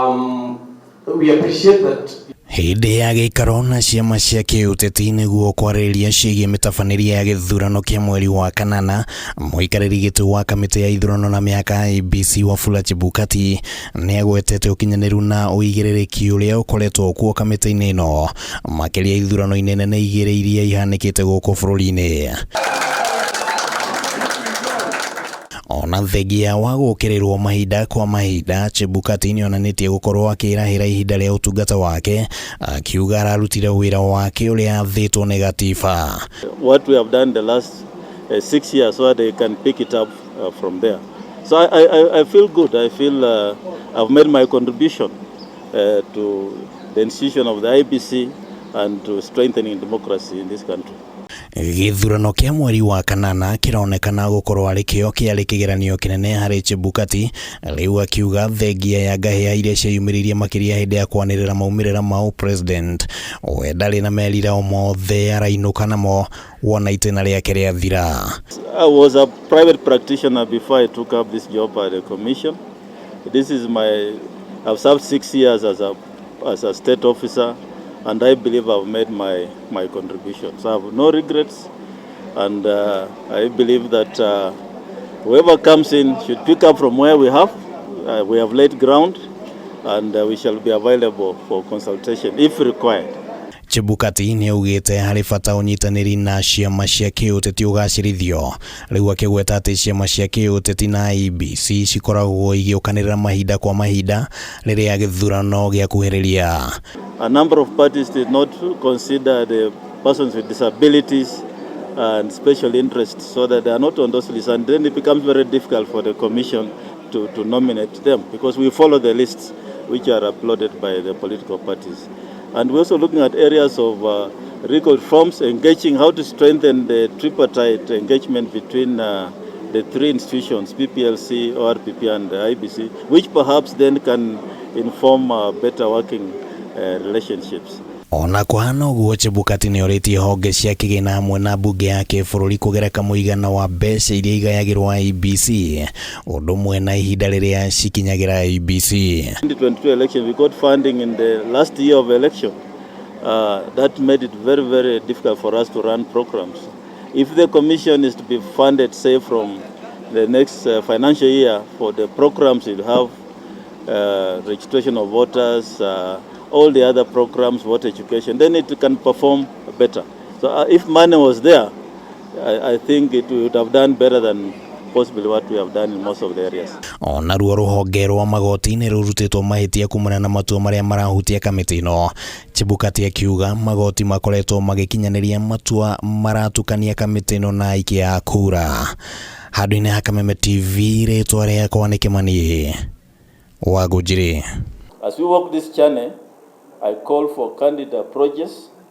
We appreciate that. Hindi ya gĩikaro na ciama cia kĩũteti nĩguo kwarĩrĩria ciĩgiĩ mĩtabanĩrie ya gĩthurano kĩa mweri wa kanana, muikariri giti wa kamiti ya ithurano na mihaka IEBC Wafula Chebukati nĩagwetete ũkinyanĩru na ũigĩrĩrĩki ũrĩa ũkoretwo kuo kamiti-inĩ ĩno makĩria ithurano-inĩ nene igĩrĩ iria ihanĩkĩte gũkũ bũrũri-inĩ. Ona thengia wa gũkĩrĩrwo mahinda kwa mahinda, Chebukati nĩonanĩtie gũkorwo akĩrahĩra ihinda rĩa ũtungata wake, akiuga ararutire wira wake ũrĩa athĩtwo nĩ gatiba. What we have done the last 6 years, so they can pick it up from there. So I feel good. I feel I've made my contribution to the institution of the IEBC and to strengthening democracy in this country. Gĩthurano kĩa mweri wa kanana kĩronekana gũkorwo arĩ kĩo kĩarĩ kĩgeranio kĩnene harĩ Chebukati, rĩu akiuga thengia ya ngahĩha iria ciayumĩrĩirie makĩria hĩndĩ ya kwanĩrĩra maumĩrĩra ma president we ndarĩ na merira o mothe arainũka namo wona itĩna rĩake rĩathira. I was a private practitioner before I took up this job at the commission. I've served 6 years as a state officer, and I believe I've made my contribution. So I have no regrets, and I believe that whoever comes in should pick up from where we have. We have laid ground, and we shall be available for consultation if required. Chebukati nĩaugĩte harĩ bata ũnyitanĩri na ciama cia kĩũteti ũgacĩrithio, rĩu akĩgweta atĩ ciama cia kĩũteti na IEBC cikoragwo igĩũkanĩrĩra mahinda kwa mahinda rĩrĩa gĩthurano gĩakuhĩrĩria. A number of parties did not consider the persons with disabilities and special interests, so that they are not on those lists, and then it becomes very difficult for the commission to nominate them, because we follow the lists which are uploaded by the political parties. And we're also looking at areas of legal reforms, engaging how to strengthen the tripartite engagement between the three institutions, PPLC, ORPP and the IEBC, which perhaps then can inform better working relationships. Ona kũhana ũguo, Chebukati nĩorĩtie honge cia kĩgĩna hamwe na mbunge ya kĩbũrũri kũgereka mũigana wa mbeca iria igayagĩrwo IEBC ũndũ ũmwe na ihinda rĩrĩa cikinyagĩra IEBC. 2022 election, we got funding in the last year of election. That made it very, very difficult for us to run programs. If the commission is to be funded, say, from the next financial year for the programs, you'll have registration of voters, all the other programs, water education, then it can perform better. So if money was there, I think it would have done better than possibly what we have done in most of the areas. Ona ruo rũhonge rwa magoti nĩ rũrutĩtwo mahĩtia kumana na matua marĩa marahutia kamiti ĩno. Chebukati akiuga magoti makoretwo magĩkinyanĩria matua maratukania kamiti ĩno na aikia ya kura. Handũ-inĩ ha Kameme TV, rĩtwa rĩakwa nĩ Kĩmani wa Ndiri. As we walk this journey, I call for candid approaches